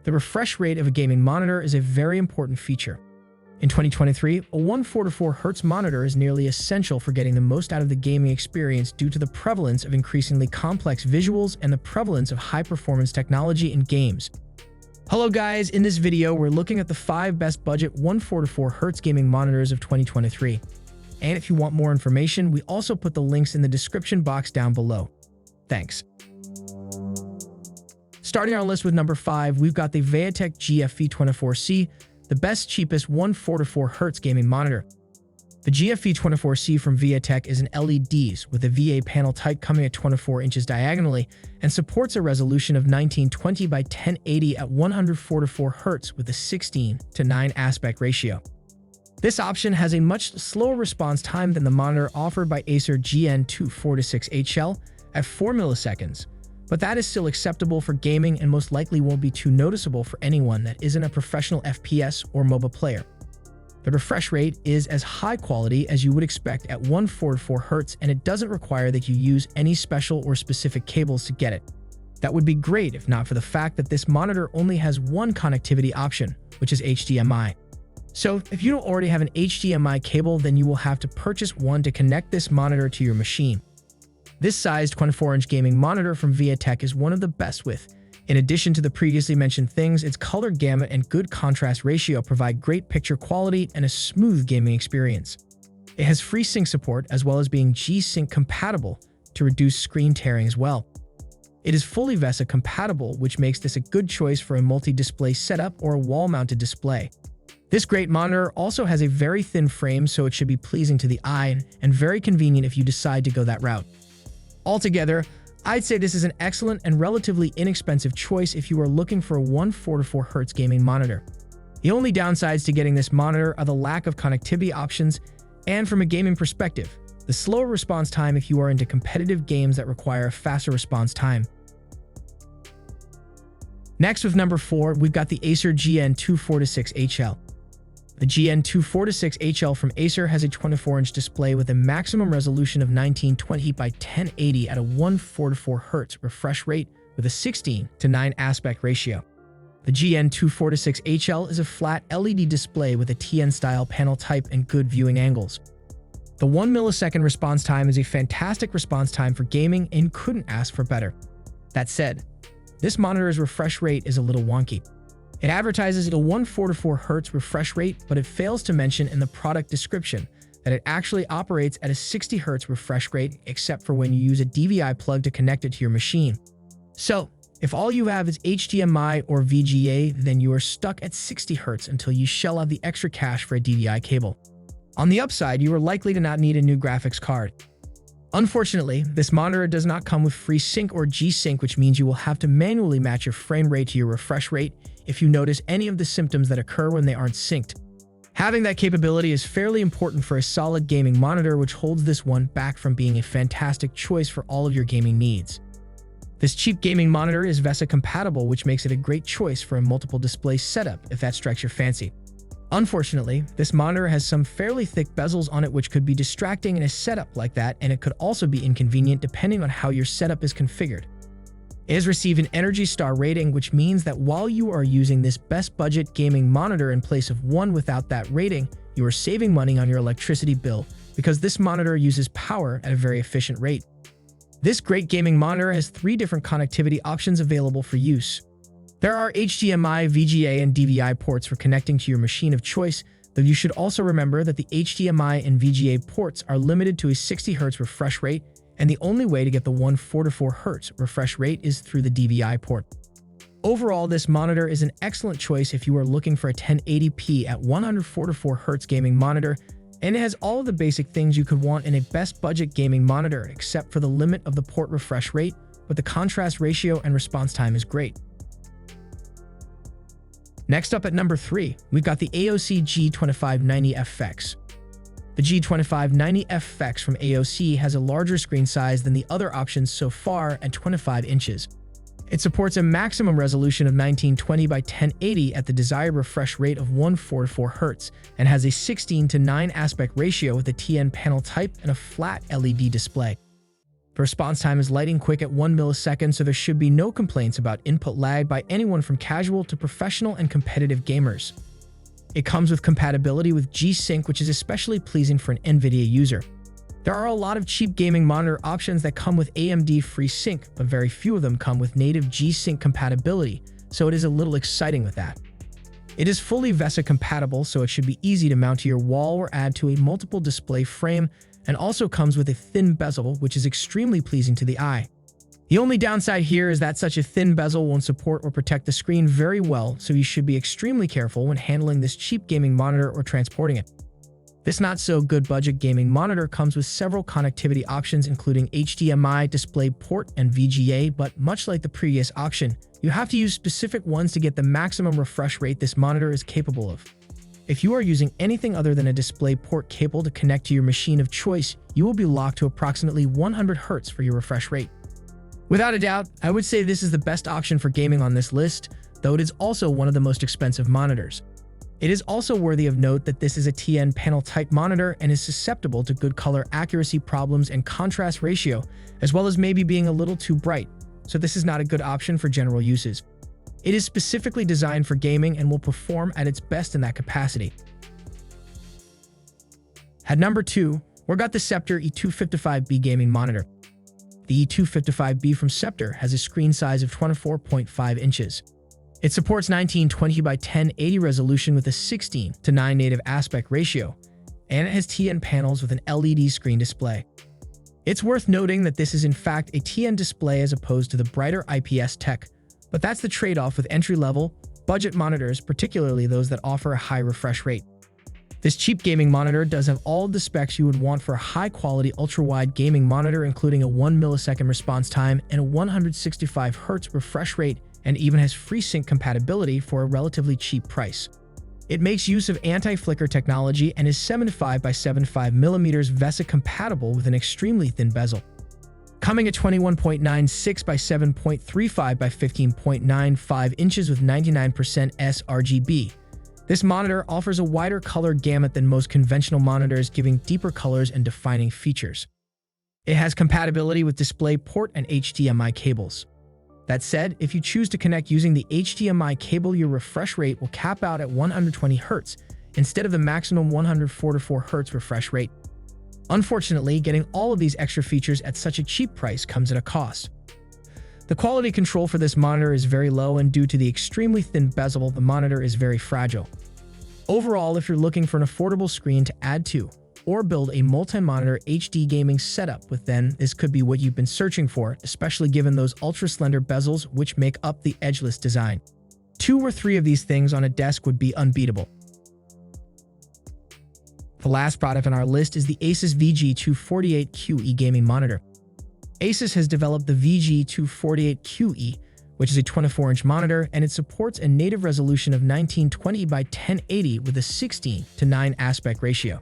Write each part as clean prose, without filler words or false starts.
The refresh rate of a gaming monitor is a very important feature. In 2023, a 144Hz monitor is nearly essential for getting the most out of the gaming experience due to the prevalence of increasingly complex visuals and the prevalence of high-performance technology in games. Hello guys, in this video we're looking at the 5 best budget 144Hz gaming monitors of 2023. And if you want more information, we also put the links in the description box down below. Thanks. Starting our list with number 5, we've got the Viotek GFV24C, the best, cheapest 144Hz gaming monitor. The GFV24C from Viotek is an LEDs with a VA panel type coming at 24 inches diagonally and supports a resolution of 1920 by 1080 at 144Hz with a 16:9 aspect ratio. This option has a much slower response time than the monitor offered by Acer GN246HL at 4 milliseconds, but that is still acceptable for gaming and most likely won't be too noticeable for anyone that isn't a professional FPS or MOBA player. The refresh rate is as high quality as you would expect at 144Hz, and it doesn't require that you use any special or specific cables to get it. That would be great if not for the fact that this monitor only has one connectivity option, which is HDMI. So if you don't already have an HDMI cable, then you will have to purchase one to connect this monitor to your machine. This sized 24-inch gaming monitor from Viotek is one of the best with. In addition to the previously mentioned things, its color gamut and good contrast ratio provide great picture quality and a smooth gaming experience. It has FreeSync support as well as being G-Sync compatible to reduce screen tearing as well. It is fully VESA compatible, which makes this a good choice for a multi-display setup or a wall-mounted display. This great monitor also has a very thin frame, so it should be pleasing to the eye and very convenient if you decide to go that route. Altogether, I'd say this is an excellent and relatively inexpensive choice if you are looking for a 144Hz gaming monitor. The only downsides to getting this monitor are the lack of connectivity options, and from a gaming perspective, the slower response time if you are into competitive games that require a faster response time. Next, with number 4, we've got the Acer GN246HL. The GN246HL from Acer has a 24-inch display with a maximum resolution of 1920 by 1080 at a 144Hz refresh rate with a 16:9 aspect ratio. The GN246HL is a flat LED display with a TN-style panel type and good viewing angles. The 1 millisecond response time is a fantastic response time for gaming and couldn't ask for better. That said, this monitor's refresh rate is a little wonky. It advertises a 144Hz refresh rate, but it fails to mention in the product description that it actually operates at a 60Hz refresh rate, except for when you use a DVI plug to connect it to your machine. So, if all you have is HDMI or VGA, then you are stuck at 60Hz until you shell out the extra cash for a DVI cable. On the upside, you are likely to not need a new graphics card. Unfortunately, this monitor does not come with FreeSync or G-Sync, which means you will have to manually match your frame rate to your refresh rate if you notice any of the symptoms that occur when they aren't synced. Having that capability is fairly important for a solid gaming monitor, which holds this one back from being a fantastic choice for all of your gaming needs. This cheap gaming monitor is VESA compatible, which makes it a great choice for a multiple display setup if that strikes your fancy. Unfortunately, this monitor has some fairly thick bezels on it, which could be distracting in a setup like that, and it could also be inconvenient depending on how your setup is configured. It has received an ENERGY STAR rating, which means that while you are using this best budget gaming monitor in place of one without that rating, you are saving money on your electricity bill because this monitor uses power at a very efficient rate. This great gaming monitor has 3 different connectivity options available for use. There are HDMI, VGA, and DVI ports for connecting to your machine of choice, though you should also remember that the HDMI and VGA ports are limited to a 60Hz refresh rate, and the only way to get the 144Hz refresh rate is through the DVI port. Overall, this monitor is an excellent choice if you are looking for a 1080p at 144Hz gaming monitor, and it has all of the basic things you could want in a best budget gaming monitor except for the limit of the port refresh rate, but the contrast ratio and response time is great. Next up at number 3, we've got the AOC G2590FX. The G2590FX from AOC has a larger screen size than the other options so far at 25 inches. It supports a maximum resolution of 1920 by 1080 at the desired refresh rate of 144Hz and has a 16:9 aspect ratio with a TN panel type and a flat LED display. The response time is lightning quick at 1 millisecond, so there should be no complaints about input lag by anyone from casual to professional and competitive gamers. It comes with compatibility with G-Sync, which is especially pleasing for an NVIDIA user. There are a lot of cheap gaming monitor options that come with AMD FreeSync, but very few of them come with native G-Sync compatibility, so it is a little exciting with that. It is fully VESA compatible, so it should be easy to mount to your wall or add to a multiple display frame, and also comes with a thin bezel, which is extremely pleasing to the eye. The only downside here is that such a thin bezel won't support or protect the screen very well, so you should be extremely careful when handling this cheap gaming monitor or transporting it. This not-so-good budget gaming monitor comes with several connectivity options including HDMI, DisplayPort, and VGA, but much like the previous option, you have to use specific ones to get the maximum refresh rate this monitor is capable of. If you are using anything other than a DisplayPort cable to connect to your machine of choice, you will be locked to approximately 100 Hz for your refresh rate. Without a doubt, I would say this is the best option for gaming on this list, though it is also one of the most expensive monitors. It is also worthy of note that this is a TN panel type monitor and is susceptible to good color accuracy problems and contrast ratio, as well as maybe being a little too bright, so this is not a good option for general uses. It is specifically designed for gaming and will perform at its best in that capacity. At number 2, we got the Sceptre E255B gaming monitor. The E255B from Sceptre has a screen size of 24.5 inches. It supports 1920 by 1080 resolution with a 16:9 native aspect ratio, and it has TN panels with an LED screen display. It's worth noting that this is in fact a TN display as opposed to the brighter IPS tech, but that's the trade-off with entry-level, budget monitors, particularly those that offer a high refresh rate. This cheap gaming monitor does have all of the specs you would want for a high-quality ultra-wide gaming monitor, including a 1 millisecond response time and a 165 Hz refresh rate, and even has FreeSync compatibility for a relatively cheap price. It makes use of anti-flicker technology and is 75 by 75mm VESA compatible with an extremely thin bezel. Coming at 21.96 by 7.35 by 15.95 inches with 99% sRGB. This monitor offers a wider color gamut than most conventional monitors, giving deeper colors and defining features. It has compatibility with DisplayPort and HDMI cables. That said, if you choose to connect using the HDMI cable, your refresh rate will cap out at 120 Hz instead of the maximum 144 Hz refresh rate. Unfortunately, getting all of these extra features at such a cheap price comes at a cost. The quality control for this monitor is very low, and due to the extremely thin bezel, the monitor is very fragile. Overall, if you're looking for an affordable screen to add to or build a multi-monitor HD gaming setup with, then this could be what you've been searching for, especially given those ultra-slender bezels which make up the edgeless design. 2 or 3 of these things on a desk would be unbeatable. The last product on our list is the Asus VG248QE gaming monitor. Asus has developed the VG248QE, which is a 24-inch monitor, and it supports a native resolution of 1920 by 1080 with a 16:9 aspect ratio.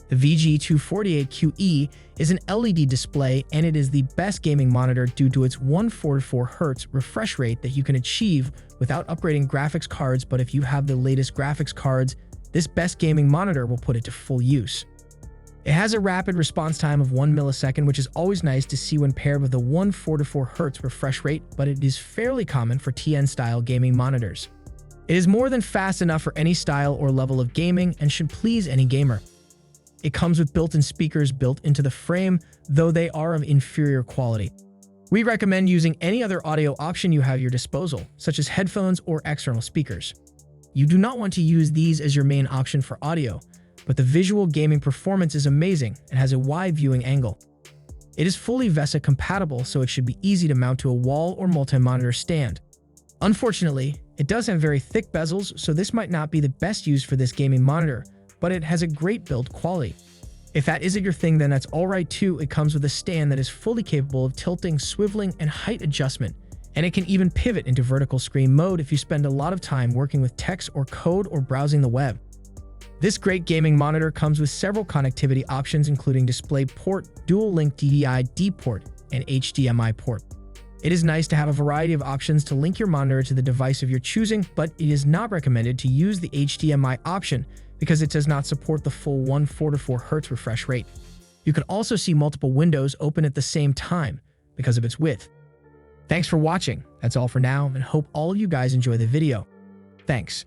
The VG248QE is an LED display, and it is the best gaming monitor due to its 144 Hz refresh rate that you can achieve without upgrading graphics cards, but if you have the latest graphics cards, this best gaming monitor will put it to full use. It has a rapid response time of 1 millisecond, which is always nice to see when paired with a 144 Hz refresh rate, but it is fairly common for TN-style gaming monitors. It is more than fast enough for any style or level of gaming and should please any gamer. It comes with built-in speakers built into the frame, though they are of inferior quality. We recommend using any other audio option you have at your disposal, such as headphones or external speakers. You do not want to use these as your main option for audio, but the visual gaming performance is amazing and has a wide viewing angle. It is fully VESA compatible, so it should be easy to mount to a wall or multi-monitor stand. Unfortunately, it does have very thick bezels, so this might not be the best use for this gaming monitor, but it has a great build quality. If that isn't your thing, then that's alright too. It comes with a stand that is fully capable of tilting, swiveling, and height adjustment, and it can even pivot into vertical screen mode if you spend a lot of time working with text or code or browsing the web. This great gaming monitor comes with several connectivity options, including DisplayPort, dual-link DVI-D port, and HDMI port. It is nice to have a variety of options to link your monitor to the device of your choosing, but it is not recommended to use the HDMI option because it does not support the full 144 Hz refresh rate. You can also see multiple windows open at the same time because of its width. Thanks for watching. That's all for now, and hope all of you guys enjoy the video. Thanks.